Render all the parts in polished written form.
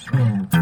What's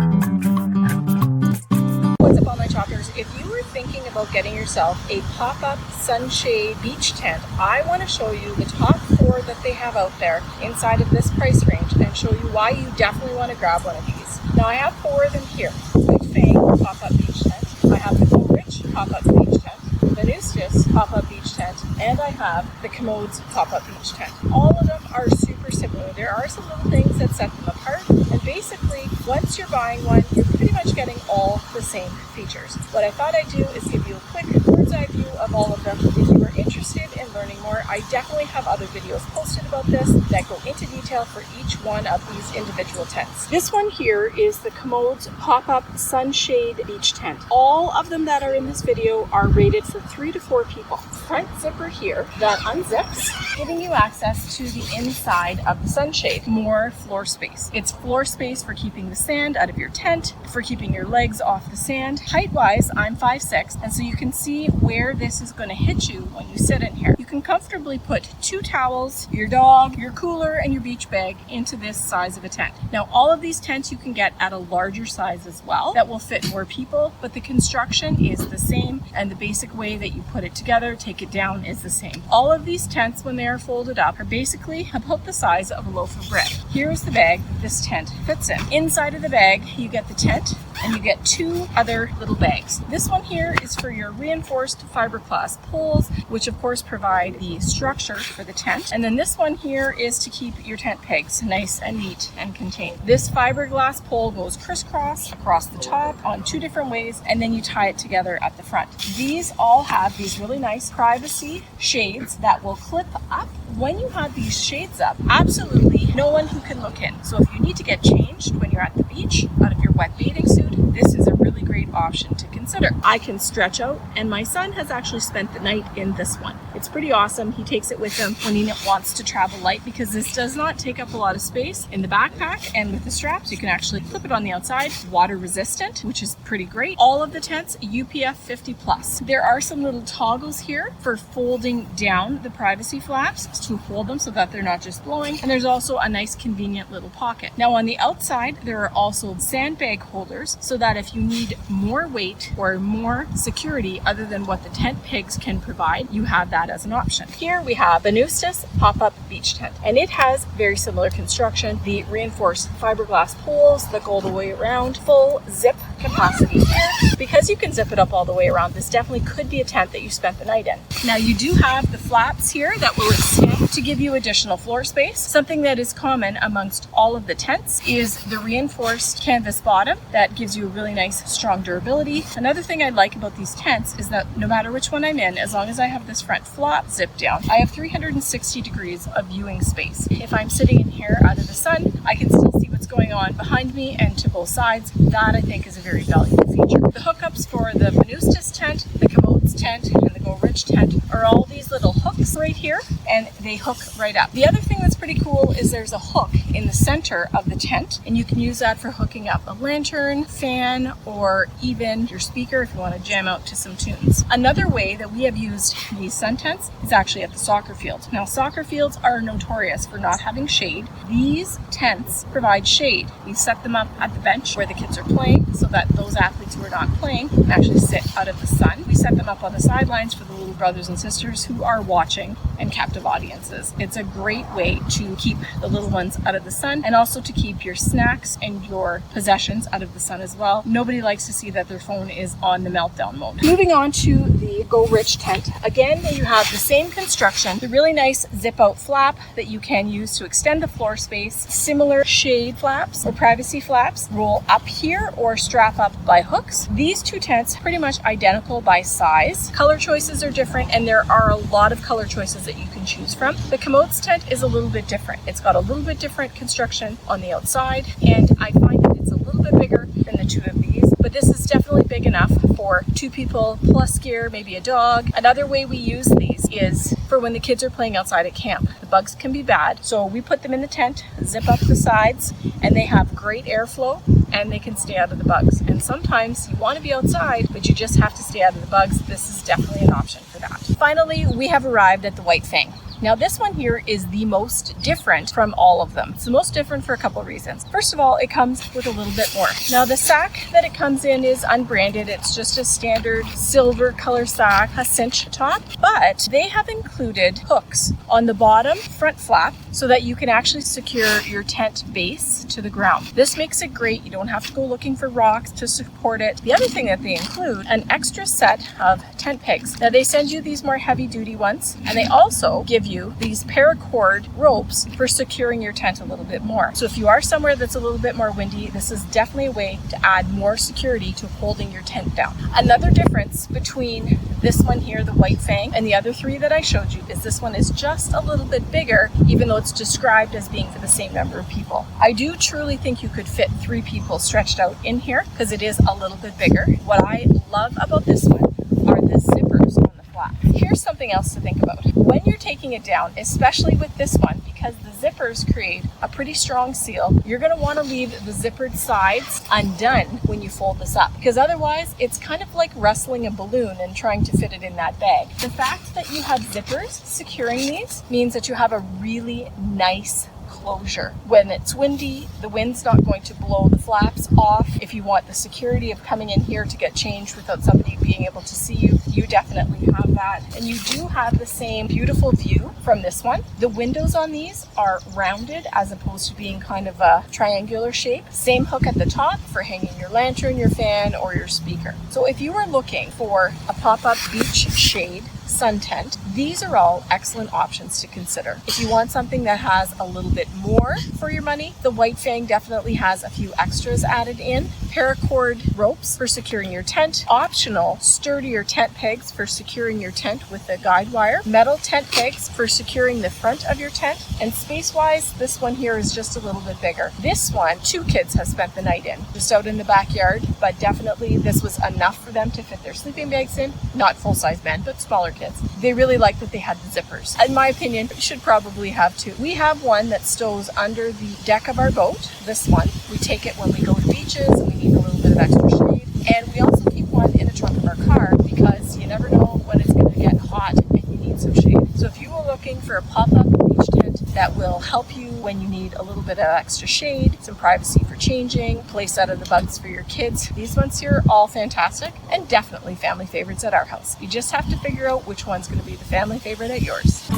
up, all my choppers? If you were thinking about getting yourself a pop-up sunshade beach tent, I want to show you the top 4 that they have out there inside of this price range and show you why you definitely want to grab one of these. Now I have 4 of them here. The Fang pop-up beach tent, I have the Go Rich pop-up beach tent, the Newstis pop-up beach tent, and I have the Commodes pop-up beach tent. All of them are super similar. There are some little things that set them apart, and basically once you're buying one, you're pretty much getting all the same features. What I thought I'd do is give you a quick bird's eye view of all of them. If you are interested in learning more, I definitely have other videos posted about this that go into detail for each one of these individual tents. This one here is the Commodes pop-up sunshade beach tent. All of them that are in this video are rated for 3 to 4 people. Front zipper here that unzips, giving you access to the inside of the sunshade. More floor space. It's floor space for keeping the sand out of your tent, for keeping your legs off the sand. Height-wise, I'm 5'6", and so you can see where this is going to hit you when you sit in here. You can comfortably put 2 towels, your dog, your cooler, and your beach bag into this size of a tent. Now, all of these tents you can get at a larger size as well that will fit more people, but the construction is the same, and the basic way that you put it together, take it down, is the same. All of these tents, when they are folded up, are basically about the size of a loaf of bread. Here is the bag that this tent fits in. Inside of the bag, you get the tent, and you get 2 other little bags. This one here is for your reinforced fiberglass poles, which of course provide the structure for the tent. And then this one here is to keep your tent pegs nice and neat and contained. This fiberglass pole goes crisscross across the top on 2 different ways, and then you tie it together at the front. These all have these really nice privacy shades that will clip up. When you have these shades up, absolutely no one who can look in. So if you need to get changed when you're at the beach out of your wet bathing suit, this is a really great option to consider. I can stretch out, and my son has actually spent the night in this one. It's pretty awesome. He takes it with him when he wants to travel light because this does not take up a lot of space in the backpack, and with the straps you can actually clip it on the outside. Water resistant, which is pretty great. All of the tents UPF 50+. There are some little toggles here for folding down the privacy flaps to hold them so that they're not just blowing, and there's also a nice convenient little pocket. Now on the outside there are also sandbag holders so that if you need more weight or more security other than what the tent pegs can provide, you have that as an option. Here we have the Newstis pop-up beach tent, and it has very similar construction. The reinforced fiberglass poles that go all the way around, full zip capacity here. Because you can zip it up all the way around, this definitely could be a tent that you spent the night in. Now you do have the flaps here that will extend to give you additional floor space. Something that is common amongst all of the tents is the reinforced canvas bottom that gives you a really nice strong durability. Another thing I like about these tents is that no matter which one I'm in, as long as I have this front flap zipped down, I have 360 degrees of viewing space. If I'm sitting in here out of the sun, I can still see what's going on behind me and to both sides. That I think is a very valuable feature. The hookups for the Newstis tent, the Commodes tent, and the Go Rich tent are all these little hooks right here, and they hook right up. The other thing that's pretty cool is there's a hook in the center of the tent, and you can use that for hooking up a lantern, fan, or even your speaker if you want to jam out to some tunes. Another way that we have used these sun tents is actually at the soccer field. Now soccer fields are notorious for not having shade. These tents provide shade. We set them up at the bench where the kids are playing so that those athletes who are not playing can actually sit out of the sun. We set them up on the sidelines for the little brothers and sisters who are watching and captive audiences. It's a great way to keep the little ones out of the sun and also to keep your snacks and your possessions out of the sun as well. Nobody likes to see that their phone is on the meltdown mode. Moving on to the Go Rich tent. Again, you have the same construction, the really nice zip out flap that you can use to extend the floor space. Similar shade flaps or privacy flaps roll up here or strap up by hooks. These 2 tents pretty much identical by size. Color choices are different, and there are a lot of color choices that you can choose from. The Commodes tent is a little bit different. It's got a little bit different construction on the outside, and I find that it's a little bit bigger than the 2 of these, but this is definitely big enough for 2 people plus gear, maybe a dog. Another way we use these is for when the kids are playing outside at camp. The bugs can be bad, so we put them in the tent, zip up the sides, and they have great airflow and they can stay out of the bugs. And sometimes you want to be outside, but you just have to stay out of the bugs. This is definitely an option for that. Finally, we have arrived at the White Fang. Now this one here is the most different from all of them. It's the most different for a couple of reasons. First of all, it comes with a little bit more. Now the sack that it comes in is unbranded. It's just a standard silver color sack, a cinch top, but they have included hooks on the bottom front flap so that you can actually secure your tent base to the ground. This makes it great. You don't have to go looking for rocks to support it. The other thing that they include, an extra set of tent pegs. Now they send you these more heavy duty ones, and they also give you these paracord ropes for securing your tent a little bit more. So if you are somewhere that's a little bit more windy, this is definitely a way to add more security to holding your tent down. Another difference between this one here, the White Fang, and the other three that I showed you is this one is just a little bit bigger, even though it's described as being for the same number of people. I do truly think you could fit 3 people stretched out in here because it is a little bit bigger. What I love about this one are the zippers on the flap. Here's something else to think about. When you're taking it down, especially with this one, because the zippers create a pretty strong seal, you're going to want to leave the zippered sides undone when you fold this up, because otherwise it's kind of like wrestling a balloon and trying to fit it in that bag. The fact that you have zippers securing these means that you have a really nice closure. When it's windy, the wind's not going to blow the flaps off. If you want the security of coming in here to get changed without somebody being able to see you, you definitely have that. And you do have the same beautiful view from this one. The windows on these are rounded as opposed to being kind of a triangular shape. Same hook at the top for hanging your lantern, your fan, or your speaker. So if you were looking for a pop-up beach shade sun tent, these are all excellent options to consider. If you want something that has a little bit more for your money, the White Fang definitely has a few extras added in. Paracord ropes for securing your tent, optional sturdier tent pegs for securing your tent with the guide wire, metal tent pegs for securing the front of your tent, and space-wise, this one here is just a little bit bigger. This one, 2 kids have spent the night in, just out in the backyard, but definitely this was enough for them to fit their sleeping bags in, not full-size men, but smaller kids. They really liked that they had the zippers. In my opinion, you should probably have 2. We have one that stows under the deck of our boat. This one, we take it when we go to beaches and we need a little bit of extra shade. And we also keep one in the trunk of our car because you never know when it's going to get hot and you need some shade. So if you were looking for a pop-up beach tent that will help you when you need a little bit of extra shade, some privacy for changing, place out of the bugs for your kids, these ones here are all fantastic and definitely family favorites at our house. You just have to figure out which one's going to be the family favorite at yours.